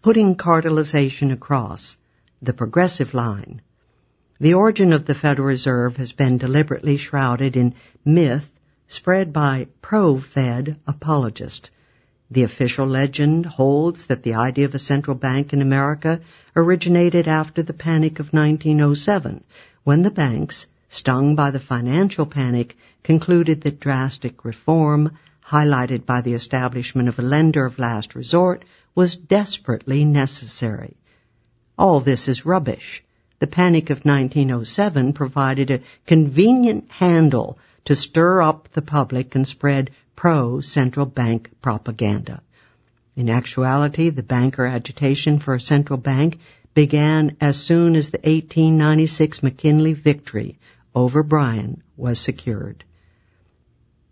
putting cartelization across, the progressive line. The origin of the Federal Reserve has been deliberately shrouded in myth spread by pro-Fed apologists. The official legend holds that the idea of a central bank in America originated after the Panic of 1907, when the banks, stung by the financial panic, concluded that drastic reform, highlighted by the establishment of a lender of last resort, was desperately necessary. All this is rubbish. The Panic of 1907 provided a convenient handle to stir up the public and spread pro-central bank propaganda. In actuality, the banker agitation for a central bank began as soon as the 1896 McKinley victory over Bryan was secured.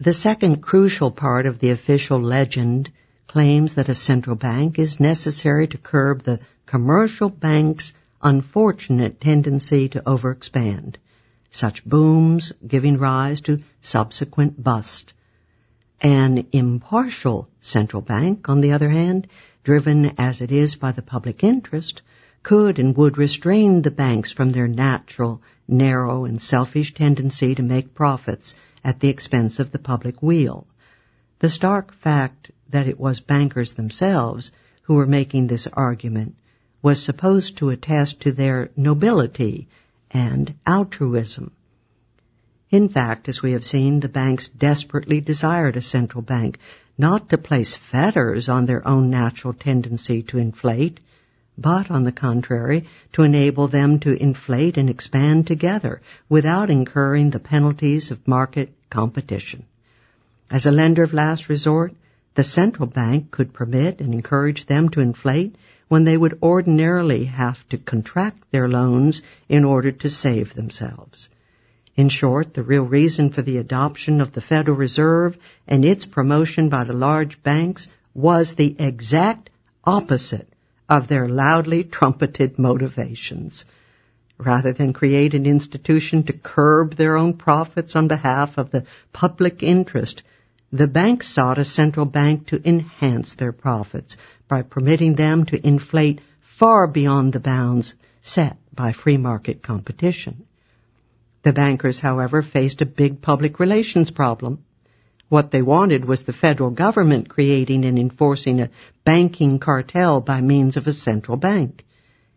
The second crucial part of the official legend claims that a central bank is necessary to curb the commercial bank's unfortunate tendency to overexpand, such booms giving rise to subsequent bust. An impartial central bank, on the other hand, driven as it is by the public interest, could and would restrain the banks from their natural, narrow, and selfish tendency to make profits at the expense of the public weal. The stark fact that it was bankers themselves who were making this argument was supposed to attest to their nobility and altruism. In fact, as we have seen, the banks desperately desired a central bank, not to place fetters on their own natural tendency to inflate, but, on the contrary, to enable them to inflate and expand together without incurring the penalties of market competition. As a lender of last resort, the central bank could permit and encourage them to inflate when they would ordinarily have to contract their loans in order to save themselves. In short, the real reason for the adoption of the Federal Reserve and its promotion by the large banks was the exact opposite of their loudly trumpeted motivations. Rather than create an institution to curb their own profits on behalf of the public interest, the banks sought a central bank to enhance their profits by permitting them to inflate far beyond the bounds set by free market competition. The bankers, however, faced a big public relations problem. What they wanted was the federal government creating and enforcing a banking cartel by means of a central bank.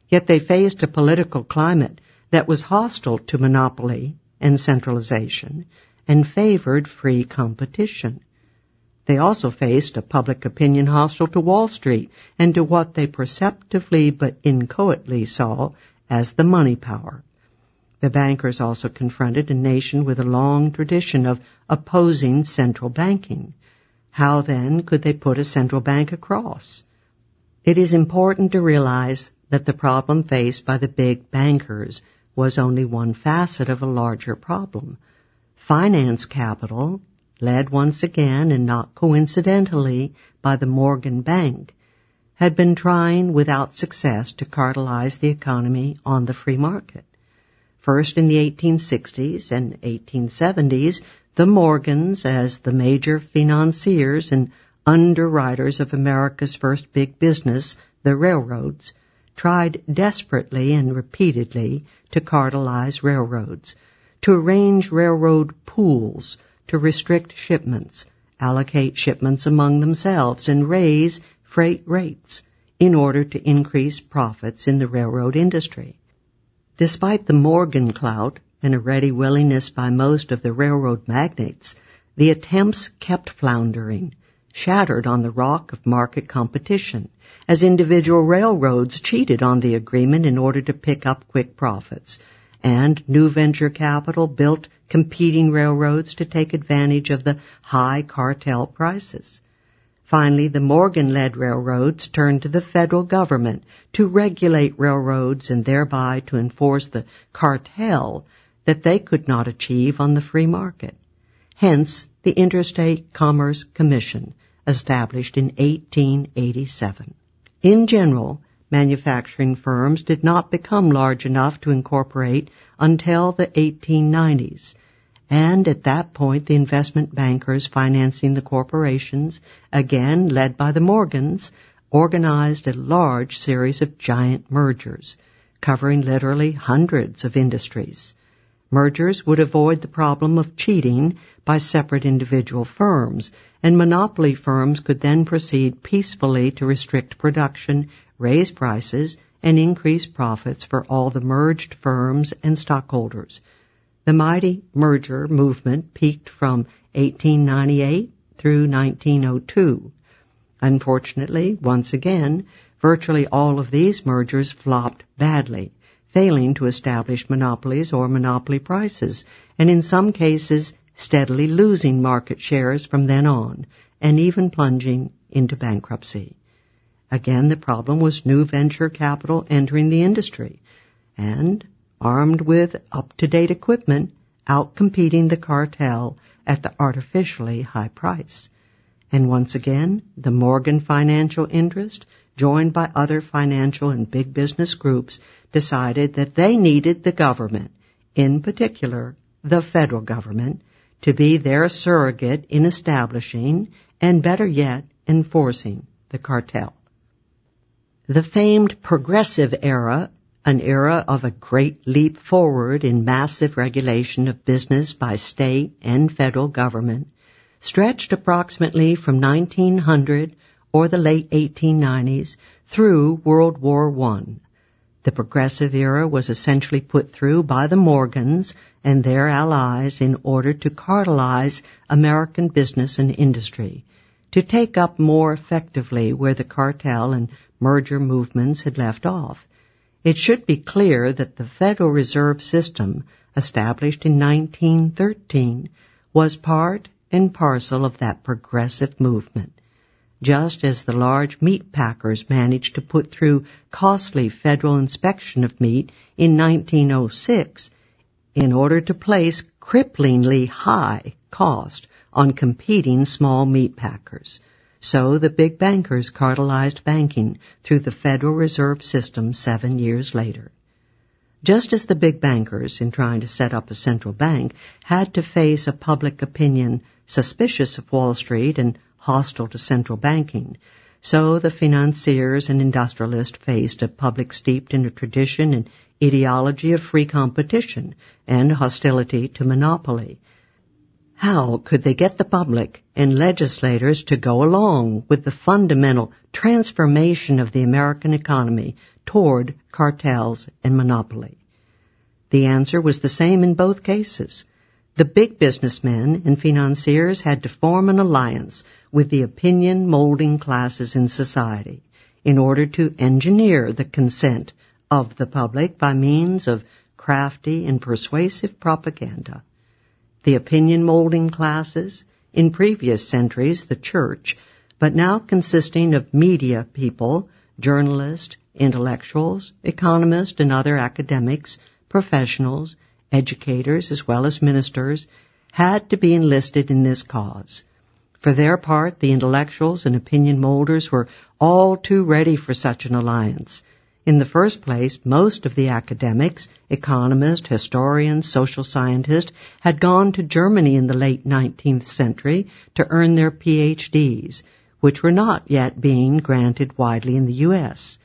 Yet they faced a political climate that was hostile to monopoly and centralization and favored free competition. They also faced a public opinion hostile to Wall Street and to what they perceptively but inchoately saw as the money power. The bankers also confronted a nation with a long tradition of opposing central banking. How, then, could they put a central bank across? It is important to realize that the problem faced by the big bankers was only one facet of a larger problem. Finance capital, led once again and not coincidentally by the Morgan Bank, had been trying without success to cartelize the economy on the free market. First in the 1860s and 1870s, the Morgans, as the major financiers and underwriters of America's first big business, the railroads, tried desperately and repeatedly to cartelize railroads, to arrange railroad pools, to restrict shipments, allocate shipments among themselves, and raise freight rates in order to increase profits in the railroad industry. Despite the Morgan clout and a ready willingness by most of the railroad magnates, the attempts kept floundering, shattered on the rock of market competition, as individual railroads cheated on the agreement in order to pick up quick profits, and new venture capital built competing railroads to take advantage of the high cartel prices. Finally, the Morgan-led railroads turned to the federal government to regulate railroads and thereby to enforce the cartel that they could not achieve on the free market. Hence, the Interstate Commerce Commission, established in 1887. In general, manufacturing firms did not become large enough to incorporate until the 1890s, and at that point the investment bankers financing the corporations, again led by the Morgans, organized a large series of giant mergers, covering literally hundreds of industries. Mergers would avoid the problem of cheating by separate individual firms, and monopoly firms could then proceed peacefully to restrict production, raise prices, and increase profits for all the merged firms and stockholders. The mighty merger movement peaked from 1898 through 1902. Unfortunately, once again, virtually all of these mergers flopped badly, failing to establish monopolies or monopoly prices, and in some cases steadily losing market shares from then on, and even plunging into bankruptcy. Again, the problem was new venture capital entering the industry, and, armed with up-to-date equipment, outcompeting the cartel at the artificially high price. And once again, the Morgan financial interest, joined by other financial and big business groups, decided that they needed the government, in particular the federal government, to be their surrogate in establishing, and better yet, enforcing the cartel. The famed progressive era, an era of a great leap forward in massive regulation of business by state and federal government, stretched approximately from 1900 or the late 1890s through World War I. The progressive era was essentially put through by the Morgans and their allies in order to cartelize American business and industry, to take up more effectively where the cartel and merger movements had left off. It should be clear that the Federal Reserve System, established in 1913, was part and parcel of that progressive movement. Just as the large meat packers managed to put through costly federal inspection of meat in 1906 in order to place cripplingly high cost on competing small meat packers, so the big bankers cartelized banking through the Federal Reserve System 7 years later. Just as the big bankers, in trying to set up a central bank, had to face a public opinion suspicious of Wall Street and hostile to central banking, so the financiers and industrialists faced a public steeped in a tradition and ideology of free competition and hostility to monopoly. How could they get the public and legislators to go along with the fundamental transformation of the American economy toward cartels and monopoly? The answer was the same in both cases. The big businessmen and financiers had to form an alliance with the opinion-molding classes in society in order to engineer the consent of the public by means of crafty and persuasive propaganda. The opinion-molding classes, in previous centuries the church, but now consisting of media people, journalists, intellectuals, economists, and other academics, professionals, educators, as well as ministers, had to be enlisted in this cause. For their part, the intellectuals and opinion molders were all too ready for such an alliance. In the first place, most of the academics, economists, historians, social scientists, had gone to Germany in the late 19th century to earn their PhDs, which were not yet being granted widely in the U.S.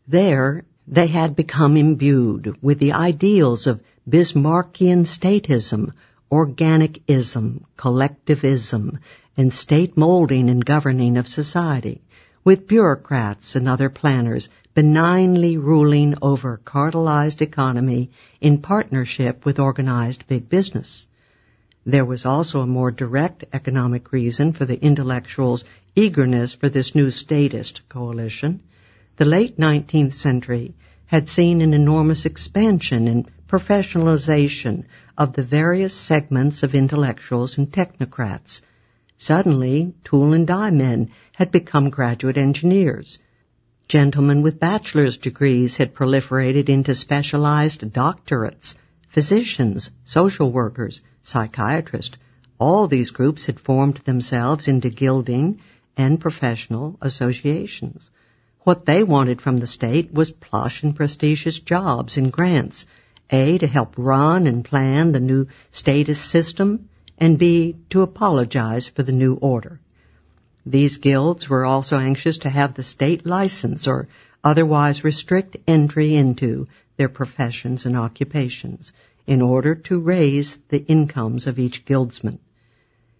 There, they had become imbued with the ideals of Bismarckian statism, organicism, collectivism, and state molding and governing of society, with bureaucrats and other planners benignly ruling over cartelized economy in partnership with organized big business. There was also a more direct economic reason for the intellectuals' eagerness for this new statist coalition. The late 19th century had seen an enormous expansion and professionalization of the various segments of intellectuals and technocrats. Suddenly, tool and die men had become graduate engineers. Gentlemen with bachelor's degrees had proliferated into specialized doctorates. Physicians, social workers, psychiatrists, all these groups had formed themselves into gilding and professional associations. What they wanted from the state was plush and prestigious jobs and grants, A, to help run and plan the new statist system, and B, to apologize for the new order. These guilds were also anxious to have the state license or otherwise restrict entry into their professions and occupations in order to raise the incomes of each guildsman.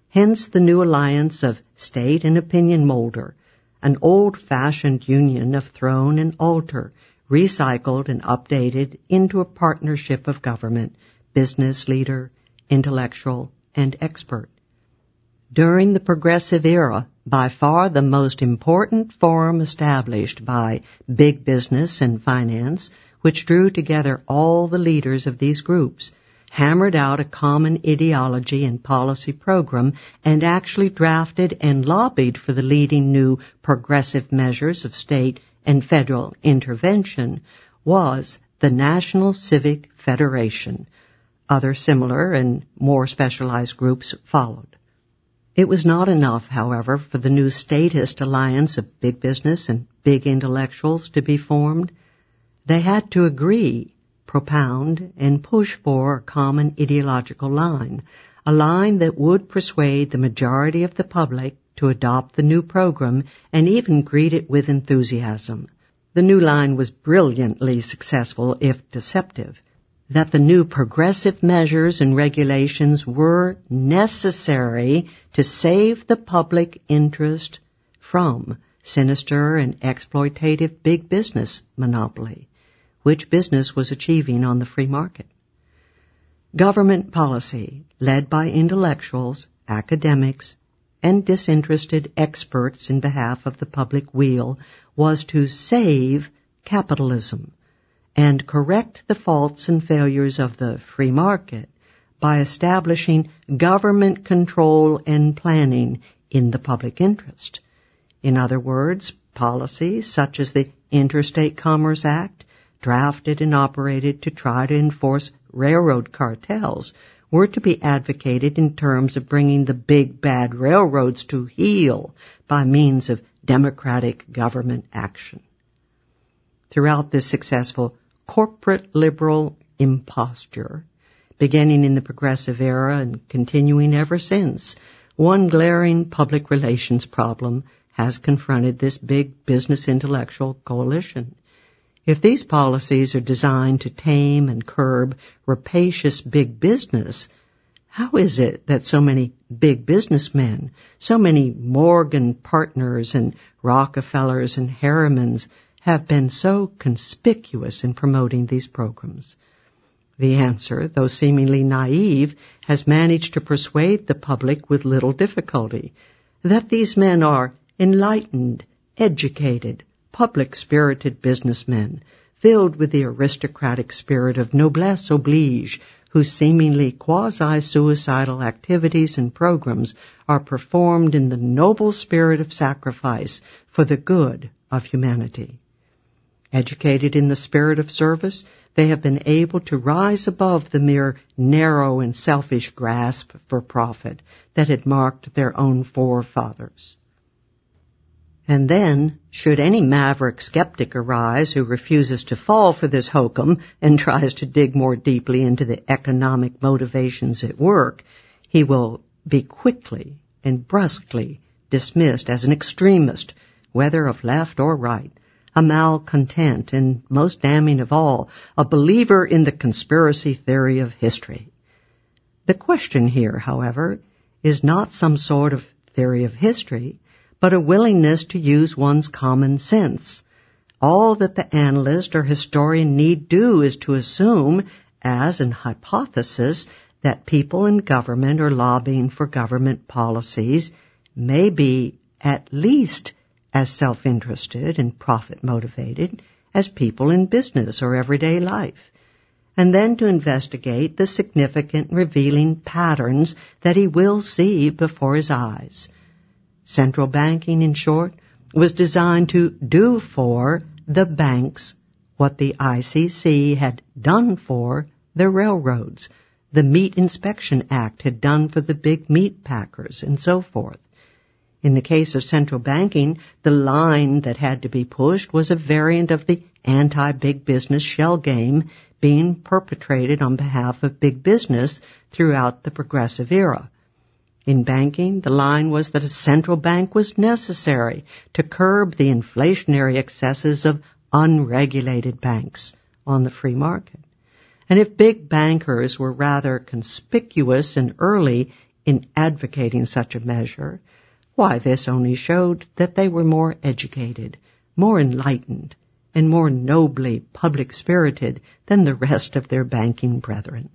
Hence the new alliance of state and opinion molder, an old-fashioned union of throne and altar, recycled and updated into a partnership of government, business leader, intellectual, and expert. During the Progressive Era, by far the most important forum established by big business and finance, which drew together all the leaders of these groups, hammered out a common ideology and policy program, and actually drafted and lobbied for the leading new progressive measures of state and federal intervention, was the National Civic Federation. Other similar and more specialized groups followed. It was not enough, however, for the new statist alliance of big business and big intellectuals to be formed. They had to agree, propound, and push for a common ideological line, a line that would persuade the majority of the public to adopt the new program and even greet it with enthusiasm. The new line was brilliantly successful, if deceptive, that the new progressive measures and regulations were necessary to save the public interest from sinister and exploitative big business monopoly, which business was achieving on the free market. Government policy, led by intellectuals, academics, and disinterested experts in behalf of the public weal, was to save capitalism and correct the faults and failures of the free market by establishing government control and planning in the public interest. In other words, policies such as the Interstate Commerce Act, drafted and operated to try to enforce railroad cartels, were to be advocated in terms of bringing the big bad railroads to heel by means of democratic government action. Throughout this successful corporate liberal imposture, beginning in the Progressive Era and continuing ever since, one glaring public relations problem has confronted this big business intellectual coalition. If these policies are designed to tame and curb rapacious big business, how is it that so many big businessmen, so many Morgan partners and Rockefellers and Harrimans have been so conspicuous in promoting these programs? The answer, though seemingly naive, has managed to persuade the public with little difficulty that these men are enlightened, educated, public-spirited businessmen, filled with the aristocratic spirit of noblesse oblige, whose seemingly quasi-suicidal activities and programs are performed in the noble spirit of sacrifice for the good of humanity. Educated in the spirit of service, they have been able to rise above the mere narrow and selfish grasp for profit that had marked their own forefathers. And then, should any maverick skeptic arise who refuses to fall for this hokum and tries to dig more deeply into the economic motivations at work, he will be quickly and brusquely dismissed as an extremist, whether of left or right, a malcontent, and, most damning of all, a believer in the conspiracy theory of history. The question here, however, is not some sort of theory of history, but a willingness to use one's common sense. All that the analyst or historian need do is to assume, as an hypothesis, that people in government or lobbying for government policies may be at least as self-interested and profit-motivated as people in business or everyday life, and then to investigate the significant revealing patterns that he will see before his eyes. Central banking, in short, was designed to do for the banks what the ICC had done for the railroads, the Meat Inspection Act had done for the big meat packers, and so forth. In the case of central banking, the line that had to be pushed was a variant of the anti-big business shell game being perpetrated on behalf of big business throughout the Progressive Era. In banking, the line was that a central bank was necessary to curb the inflationary excesses of unregulated banks on the free market. And if big bankers were rather conspicuous and early in advocating such a measure, why, this only showed that they were more educated, more enlightened, and more nobly public-spirited than the rest of their banking brethren.